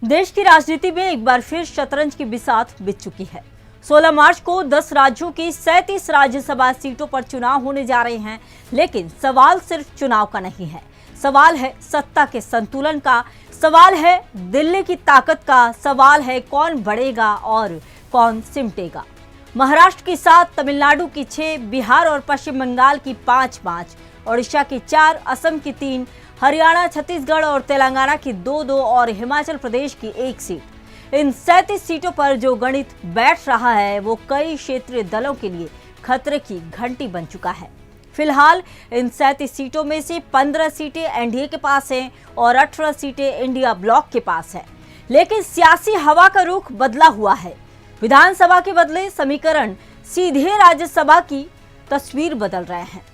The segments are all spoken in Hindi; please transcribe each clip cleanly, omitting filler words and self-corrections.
देश की राजनीति में एक बार फिर शतरंज की बिसात बिछ चुकी है। 16 मार्च को 10 राज्यों की 37 राज्यसभा सीटों पर चुनाव होने जा रहे हैं, लेकिन सवाल सिर्फ चुनाव का नहीं है। सवाल है सत्ता के संतुलन का, सवाल है दिल्ली की ताकत का, सवाल है कौन बढ़ेगा और कौन सिमटेगा। महाराष्ट्र की 7, तमिलनाडु की 6, बिहार और पश्चिम बंगाल की 5, ओडिशा की 4, असम की 3, हरियाणा, छत्तीसगढ़ और तेलंगाना की 2 और हिमाचल प्रदेश की 1 सीट। इन 37 सीटों पर जो गणित बैठ रहा है वो कई क्षेत्रीय दलों के लिए खतरे की घंटी बन चुका है। फिलहाल इन 37 सीटों में से 15 सीटें एनडीए के पास हैं और 18 सीटें इंडिया ब्लॉक के पास है। लेकिन सियासी हवा का रुख बदला हुआ है। विधानसभा के बदले समीकरण सीधे राज्यसभा की तस्वीर बदल रहे हैं।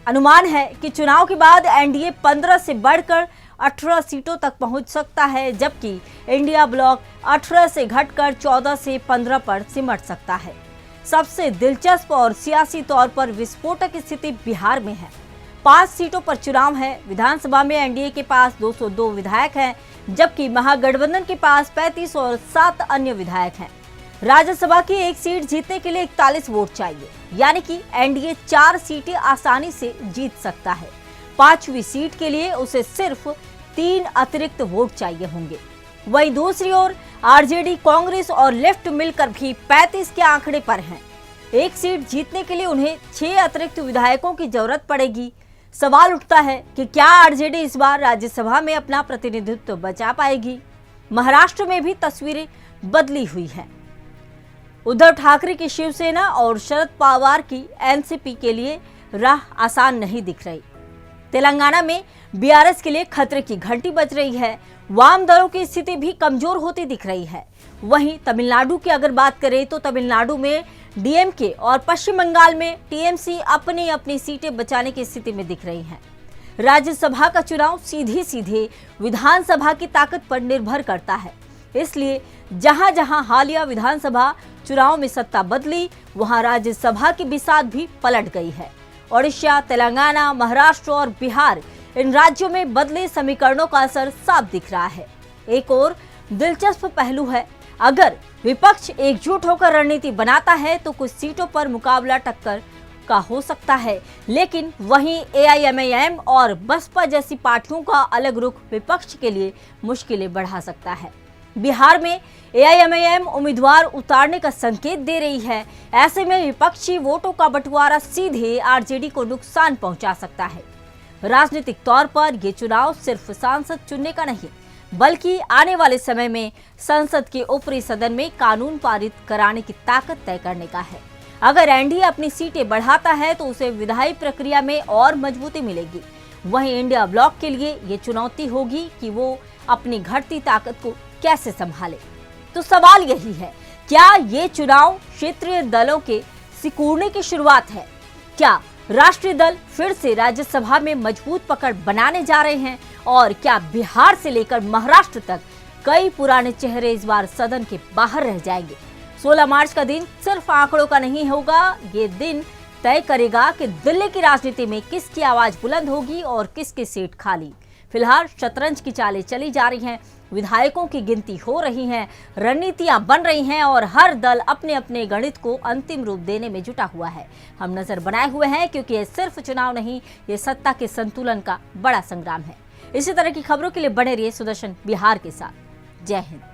अनुमान है कि चुनाव के बाद एनडीए 15 से बढ़कर 18 सीटों तक पहुंच सकता है, जबकि इंडिया ब्लॉक 18 से घटकर 14 से 15 पर सिमट सकता है। सबसे दिलचस्प और सियासी तौर पर विस्फोटक स्थिति बिहार में है। 5 सीटों पर चुनाव है। विधानसभा में एनडीए के पास 202 विधायक हैं, जबकि महागठबंधन के पास 35 और 7 अन्य विधायक हैं। राज्यसभा की 1 सीट जीतने के लिए 41 वोट चाहिए, यानी कि एनडीए 4 सीटें आसानी से जीत सकता है। 5वीं सीट के लिए उसे सिर्फ 3 अतिरिक्त वोट चाहिए होंगे। वहीं दूसरी ओर आरजेडी, कांग्रेस और लेफ्ट मिलकर भी 35 के आंकड़े पर हैं। 1 सीट जीतने के लिए उन्हें 6 अतिरिक्त विधायकों की जरूरत पड़ेगी। सवाल उठता है कि क्या आरजेडी इस बार राज्यसभा में अपना प्रतिनिधित्व बचा पाएगी। महाराष्ट्र में भी तस्वीरें बदली हुई है। उद्धव ठाकरे की शिवसेना और शरद पवार की एनसीपी के लिए राह आसान नहीं दिख रही। तेलंगाना में बीआरएस के लिए खतरे की घंटी बज रही है। वाम दलों की स्थिति भी कमजोर होती दिख रही है। वहीं तमिलनाडु की अगर बात करें तो तमिलनाडु में डीएमके और पश्चिम बंगाल में टीएमसी अपनी अपनी सीटें बचाने की स्थिति में दिख रही हैं। राज्यसभा का चुनाव सीधे विधानसभा की ताकत पर निर्भर करता है। इसलिए जहां जहां हालिया विधानसभा चुनाव में सत्ता बदली, वहां राज्यसभा की बिसात भी पलट गई है। ओडिशा, तेलंगाना, महाराष्ट्र और बिहार, इन राज्यों में बदले समीकरणों का असर साफ दिख रहा है। एक और दिलचस्प पहलू है, अगर विपक्ष एकजुट होकर रणनीति बनाता है तो कुछ सीटों पर मुकाबला टक्कर का हो सकता है, लेकिन वहीं एआईएमआईएम और बसपा जैसी पार्टियों का अलग रुख विपक्ष के लिए मुश्किलें बढ़ा सकता है। बिहार में एआईएमआईएम उम्मीदवार उतारने का संकेत दे रही है। ऐसे में विपक्षी वोटों का बंटवारा सीधे आरजेडी को नुकसान पहुंचा सकता है। राजनीतिक तौर पर यह चुनाव सिर्फ सांसद चुनने का नहीं, बल्कि आने वाले समय में संसद के ऊपरी सदन में कानून पारित कराने की ताकत तय करने का है। अगर एनडीए अपनी सीटें बढ़ाता है तो उसे विधायी प्रक्रिया में और मजबूती मिलेगी। वहीं इंडिया ब्लॉक के लिए ये चुनौती होगी कि वो अपनी घटती ताकत को कैसे संभाले। तो सवाल यही है, क्या ये चुनाव क्षेत्रीय दलों के सिकुड़ने की शुरुआत है? क्या राष्ट्रीय दल फिर से राज्यसभा में मजबूत पकड़ बनाने जा रहे हैं? और क्या बिहार से लेकर महाराष्ट्र तक कई पुराने चेहरे इस बार सदन के बाहर रह जाएंगे? 16 मार्च का दिन सिर्फ आंकड़ों का नहीं होगा, ये दिन तय करेगा कि दिल्ली की राजनीति में किसकी आवाज बुलंद होगी और किसकी सीट खाली। फिलहाल शतरंज की चालें चली जा रही हैं, विधायकों की गिनती हो रही है, रणनीतियां बन रही हैं और हर दल अपने अपने गणित को अंतिम रूप देने में जुटा हुआ है। हम नजर बनाए हुए हैं, क्योंकि ये सिर्फ चुनाव नहीं, ये सत्ता के संतुलन का बड़ा संग्राम है। इसी तरह की खबरों के लिए बने रहिए सुदर्शन बिहार के साथ। जय हिंद।